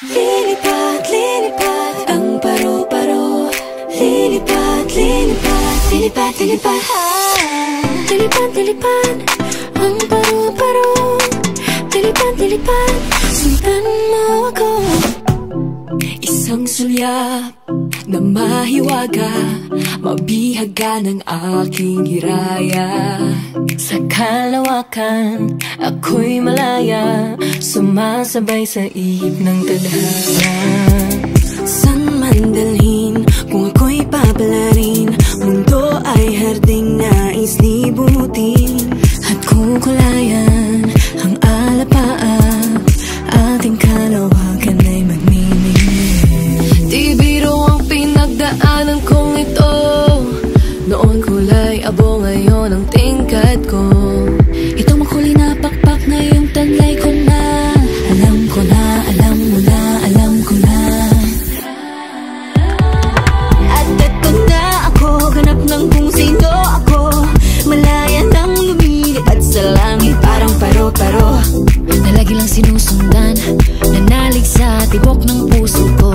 Lilipad, lilipad ang paru-paro. Lilipad, lilipad, lilipad, lilipad. Lilipad, lilipad ang paru-paro. Lilipad, lilipad, sundan mo ako. Isang sulyap na mahiwaga, mabihaga ng aking hiraya. Sa kalawakan, ako'y malaya, sumasabay sa ihip ng tadhana. San man dalhin, kung ako'y papalarin, mundo ay harding nais libutin. At kukulayan ang alapaap, ating kalawakan ay magmimingin. Di biro ang pinagdaanan kong ito, noon kulay abo, ngayon ang tingkad ko. Itong makulay na pakpak, ngayong taglay ko na. Alam ko na, alam mo na, alam ko na. At eto na ako, ganap ng kung sino ako. Malaya nang lumilipad sa langit, parang paro-paro na lagi lang sinusundan, nanalig sa tibok ng puso ko.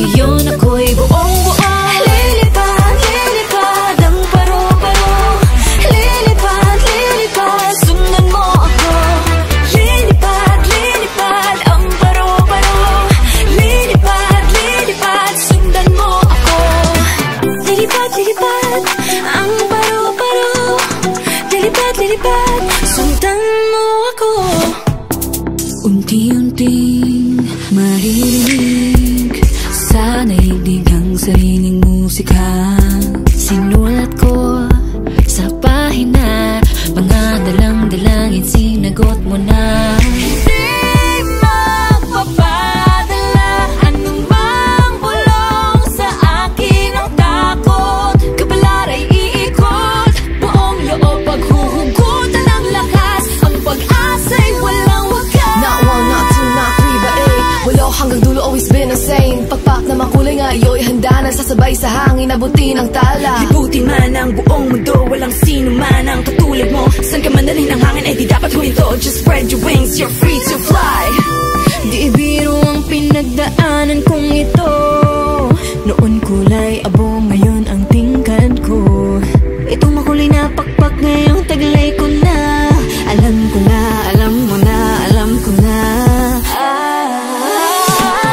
Ngayon ako'y buong-buo. Lilipad, lilipad ang paru-paro. Lilipad, lilipad, sundan mo ako. Lilipad, lilipad ang paru-paro. Lilipad, lilipad, sundan mo ako. Lilipad, lilipad ang paru-paro. Lilipad, lilipad, sundan mo ako. Unti-unting maririnig sa naigdig ang sariling musika. Sinulat ko sa pahina, mga dalang-dalangin sinagot mo na. Hindi magpapadala anumang bulong sa akin ang takot. Kapalara'y iikot, buong loob paghuhugutan ng lakas. Ang pag-asa'y walang wakas. Not one, not two, not three, but eight. Walo hanggang dulo, always been the same. Pagpak na makulay nga iyo'y handa na sasabay sa hangin, abutin ang tala. Liputin man ang buong mundo, walang sino man ang katulad mo. San ka man dalhin ang hangin ay di dapat huminto. Just spread your wings, you're free to fly. Di biro ang pinagdaanan kong ito, noon kulay abo, ngayon ang tingkad ko. Itong makulay na pakpak, ngayong taglay ko na. Alam ko na, alam mo na, alam ko na.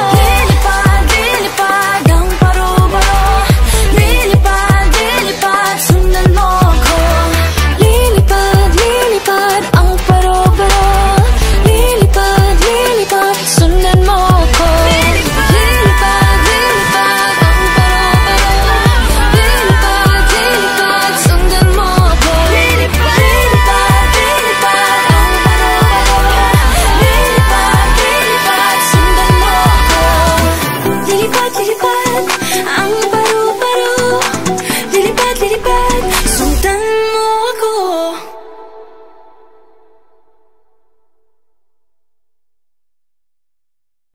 Lilipad, lilipad ang paru-paro. Lilipad, lilipad, sundan mo ako. Lilipad, lilipad ang paru-paro. Lilipad, lilipad, sundan mo ako. Lilipad, lilipad ang paru-paro. Lilipad, lilipad, sundan mo ako. Lilipad, lilipad, lilipad ang paru-paro. Lilipad, lilipad, sundan mo ako. Lilipad, lilipad ang paru-paro. Lilipad, lilipad, sundan mo